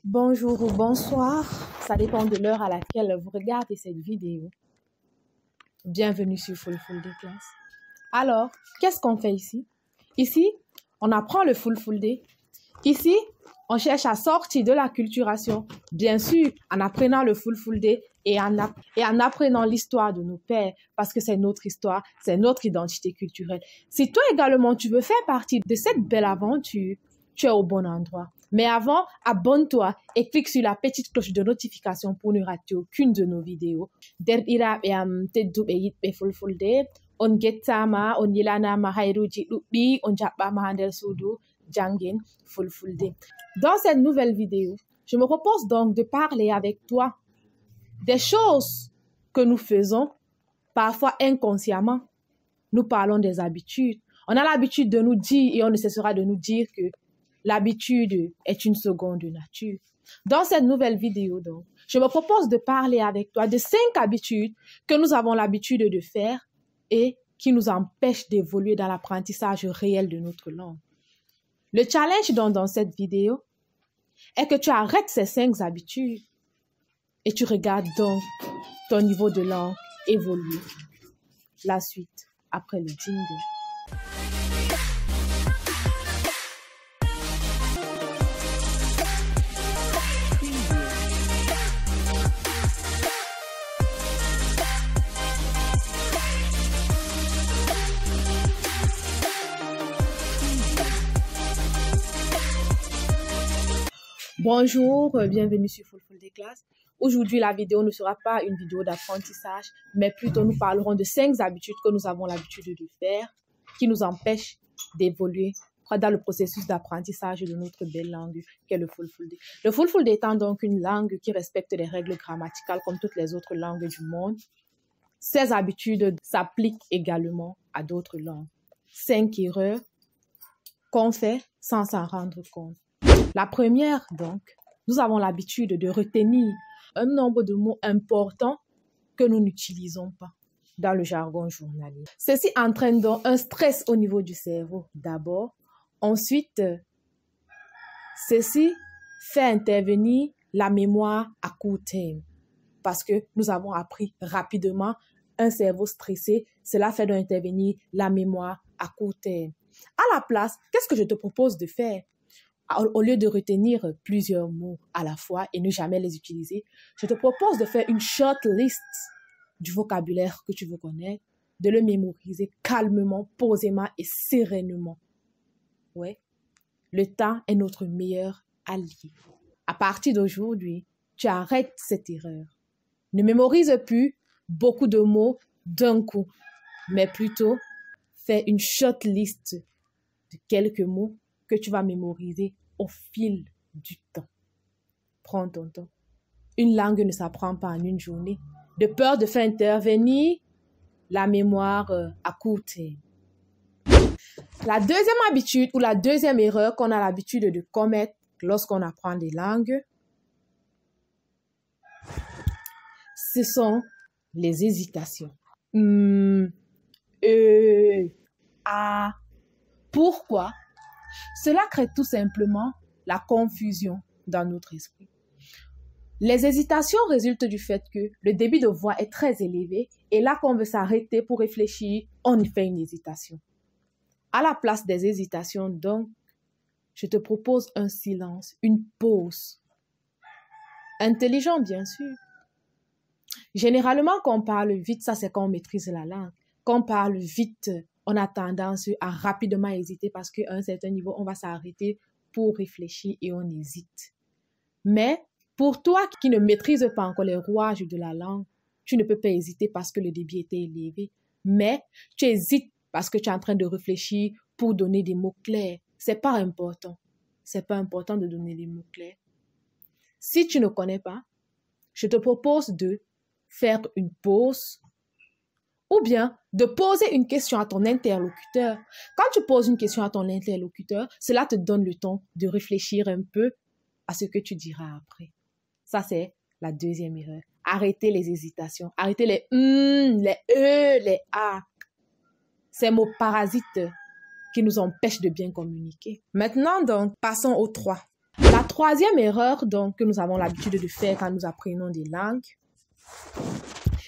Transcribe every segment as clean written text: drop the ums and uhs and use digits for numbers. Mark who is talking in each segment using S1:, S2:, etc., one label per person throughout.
S1: Bonjour ou bonsoir, ça dépend de l'heure à laquelle vous regardez cette vidéo. Bienvenue sur Full Day Class. Alors, qu'est-ce qu'on fait ici? Ici, on apprend le Full Day. Ici, on cherche à sortir de l'acculturation, bien sûr, en apprenant le Full Day et en apprenant l'histoire de nos pères, parce que c'est notre histoire, c'est notre identité culturelle. Si toi également, tu veux faire partie de cette belle aventure, tu es au bon endroit. Mais avant, abonne-toi et clique sur la petite cloche de notification pour ne rater aucune de nos vidéos. Full Day. On gettama, on yilanama hayruji ɗuɗɗi, on jaɓɓama ha nder suudu jangin Fulfulde. Dans cette nouvelle vidéo, je me propose donc de parler avec toi des choses que nous faisons, parfois inconsciemment. Nous parlons des habitudes. On a l'habitude de nous dire et on ne cessera de nous dire que l'habitude est une seconde nature. Dans cette nouvelle vidéo, donc, je me propose de parler avec toi de 5 habitudes que nous avons l'habitude de faire et qui nous empêchent d'évoluer dans l'apprentissage réel de notre langue. Le challenge donc dans cette vidéo est que tu arrêtes ces 5 habitudes et tu regardes donc ton niveau de langue évoluer. La suite après le jingle. Bonjour, bienvenue sur Full Day Class. Aujourd'hui, la vidéo ne sera pas une vidéo d'apprentissage, mais plutôt nous parlerons de 5 habitudes que nous avons l'habitude de faire qui nous empêchent d'évoluer dans le processus d'apprentissage de notre belle langue qu'est le Full Day. Le Full Day étant donc une langue qui respecte les règles grammaticales comme toutes les autres langues du monde, ces habitudes s'appliquent également à d'autres langues. 5 erreurs qu'on fait sans s'en rendre compte. La première, donc, nous avons l'habitude de retenir un nombre de mots importants que nous n'utilisons pas dans le jargon journalier. Ceci entraîne donc un stress au niveau du cerveau d'abord. Ensuite, ceci fait intervenir la mémoire à court terme parce que nous avons appris rapidement un cerveau stressé. Cela fait donc intervenir la mémoire à court terme. À la place, qu'est-ce que je te propose de faire? Au lieu de retenir plusieurs mots à la fois et ne jamais les utiliser, je te propose de faire une short list du vocabulaire que tu veux connaître, de le mémoriser calmement, posément et sereinement. Ouais. Le temps est notre meilleur allié. À partir d'aujourd'hui, tu arrêtes cette erreur. Ne mémorise plus beaucoup de mots d'un coup, mais plutôt fais une short list de quelques mots que tu vas mémoriser au fil du temps. Prends ton temps. Une langue ne s'apprend pas en une journée, de peur de faire intervenir la mémoire à court terme. La deuxième habitude ou la deuxième erreur qu'on a l'habitude de commettre lorsqu'on apprend des langues, ce sont les hésitations. Pourquoi? Cela crée tout simplement la confusion dans notre esprit. Les hésitations résultent du fait que le débit de voix est très élevé et là qu'on veut s'arrêter pour réfléchir, on y fait une hésitation. À la place des hésitations, donc, je te propose un silence, une pause. Intelligent, bien sûr. Généralement, quand on parle vite, ça c'est quand on maîtrise la langue. Quand on parle vite, on a tendance à rapidement hésiter parce qu'à un certain niveau, on va s'arrêter pour réfléchir et on hésite. Mais pour toi qui ne maîtrise pas encore les rouages de la langue, tu ne peux pas hésiter parce que le débit était élevé. Mais tu hésites parce que tu es en train de réfléchir pour donner des mots clairs. C'est pas important. C'est pas important de donner des mots clairs. Si tu ne connais pas, je te propose de faire une pause ou bien de poser une question à ton interlocuteur. Quand tu poses une question à ton interlocuteur, cela te donne le temps de réfléchir un peu à ce que tu diras après. Ça, c'est la deuxième erreur. Arrêtez les hésitations. Arrêtez les les les a. Ces mots parasites qui nous empêchent de bien communiquer. Maintenant, donc, passons au 3. Troisième erreur donc, que nous avons l'habitude de faire quand nous apprenons des langues,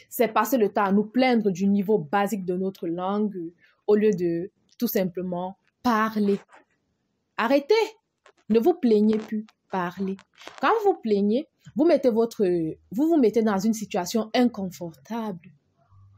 S1: c'est passer le temps à nous plaindre du niveau basique de notre langue au lieu de tout simplement parler. Arrêtez, ne vous plaignez plus, parlez. Quand vous vous plaignez, vous vous mettez dans une situation inconfortable,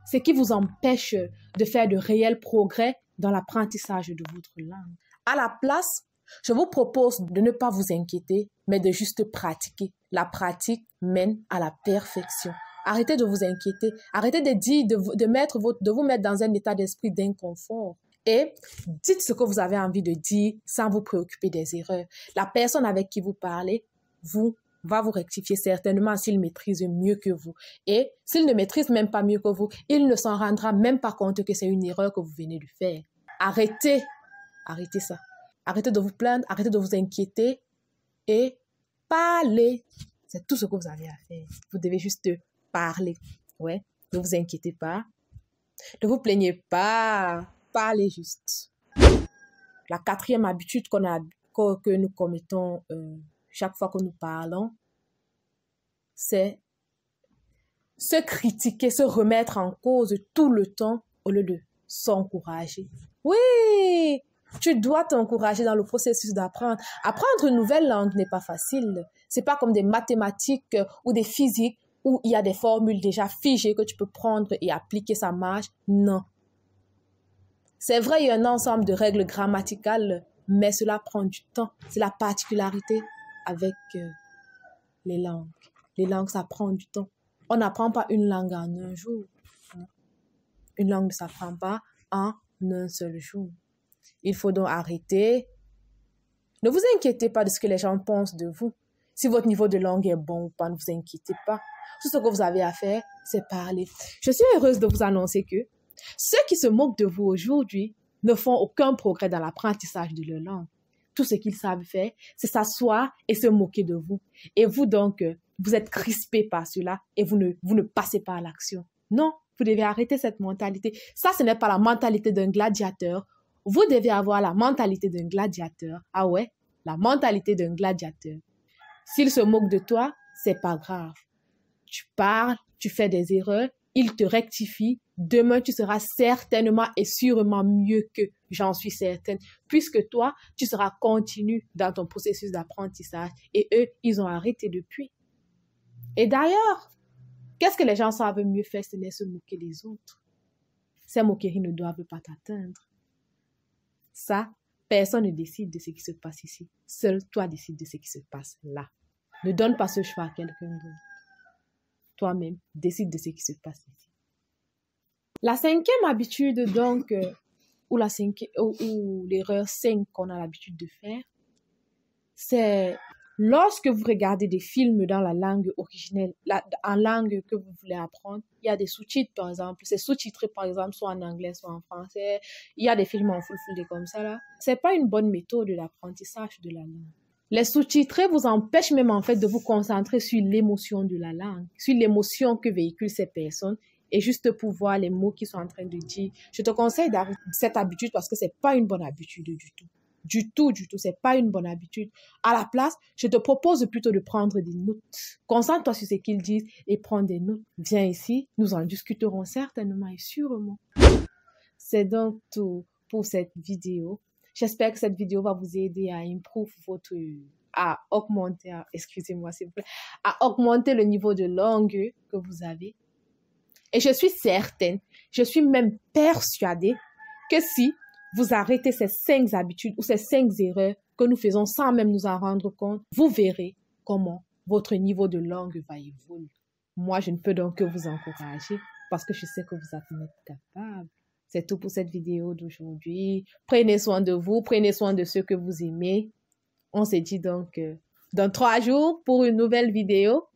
S1: ce qui vous empêche de faire de réels progrès dans l'apprentissage de votre langue. À la place, je vous propose de ne pas vous inquiéter, mais de juste pratiquer. La pratique mène à la perfection. Arrêtez de vous inquiéter. Arrêtez de vous mettre dans un état d'esprit d'inconfort. Et dites ce que vous avez envie de dire sans vous préoccuper des erreurs. La personne avec qui vous parlez va vous rectifier certainement s'il maîtrise mieux que vous. Et s'il ne maîtrise même pas mieux que vous, il ne s'en rendra même pas compte que c'est une erreur que vous venez de faire. Arrêtez ça. Arrêtez de vous plaindre, arrêtez de vous inquiéter et parlez. C'est tout ce que vous avez à faire. Vous devez juste parler. Ouais, ne vous inquiétez pas. Ne vous plaignez pas. Parlez juste. La quatrième habitude que nous commettons chaque fois que nous parlons, c'est se critiquer, se remettre en cause tout le temps au lieu de s'encourager. Oui, tu dois t'encourager dans le processus d'apprendre. Apprendre une nouvelle langue n'est pas facile. C'est pas comme des mathématiques ou des physiques où il y a des formules déjà figées que tu peux prendre et appliquer, ça marche. Non. C'est vrai, il y a un ensemble de règles grammaticales, mais cela prend du temps. C'est la particularité avec les langues. Les langues, ça prend du temps. On n'apprend pas une langue en un jour. Une langue ne s'apprend pas en un seul jour. Il faut donc arrêter. Ne vous inquiétez pas de ce que les gens pensent de vous. Si votre niveau de langue est bon ou pas, ne vous inquiétez pas. Tout ce que vous avez à faire, c'est parler. Je suis heureuse de vous annoncer que ceux qui se moquent de vous aujourd'hui ne font aucun progrès dans l'apprentissage de leur langue. Tout ce qu'ils savent faire, c'est s'asseoir et se moquer de vous. Et vous donc, vous êtes crispés par cela et vous ne passez pas à l'action. Non, vous devez arrêter cette mentalité. Ça, ce n'est pas la mentalité d'un gladiateur. Vous devez avoir la mentalité d'un gladiateur. Ah ouais, la mentalité d'un gladiateur. S'il se moque de toi, c'est pas grave. Tu parles, tu fais des erreurs, il te rectifie. Demain, tu seras certainement et sûrement mieux qu'eux, j'en suis certaine, puisque toi, tu seras continu dans ton processus d'apprentissage et eux, ils ont arrêté depuis. Et d'ailleurs, qu'est-ce que les gens savent mieux faire, ce n'est se moquer des autres. Ces moqueries ne doivent pas t'atteindre. Ça, personne ne décide de ce qui se passe ici. Seul toi décides de ce qui se passe là. Ne donne pas ce choix à quelqu'un d'autre. Toi-même, décide de ce qui se passe ici. La cinquième habitude, donc, ou l'erreur 5 qu'on a l'habitude de faire, c'est lorsque vous regardez des films dans la langue originelle, en langue que vous voulez apprendre, il y a des sous-titres, par exemple. C'est sous-titré, par exemple, soit en anglais, soit en français. Il y a des films en full comme ça, là. C'est pas une bonne méthode d'apprentissage de la langue. Les sous-titrés vous empêchent même, en fait, de vous concentrer sur l'émotion de la langue, sur l'émotion que véhiculent ces personnes, et juste pour voir les mots qu'ils sont en train de dire. Je te conseille d'arrêter cette habitude parce que c'est pas une bonne habitude du tout. Du tout, c'est pas une bonne habitude. À la place, je te propose plutôt de prendre des notes. Concentre-toi sur ce qu'ils disent et prends des notes. Viens ici, nous en discuterons certainement et sûrement. C'est donc tout pour cette vidéo. J'espère que cette vidéo va vous aider à augmenter le niveau de langue que vous avez. Et je suis certaine, je suis même persuadée que si vous arrêtez ces 5 habitudes ou ces 5 erreurs que nous faisons sans même nous en rendre compte, vous verrez comment votre niveau de langue va évoluer. Moi, je ne peux donc que vous encourager parce que je sais que vous en êtes capable. C'est tout pour cette vidéo d'aujourd'hui. Prenez soin de vous, prenez soin de ceux que vous aimez. On se dit donc dans 3 jours pour une nouvelle vidéo.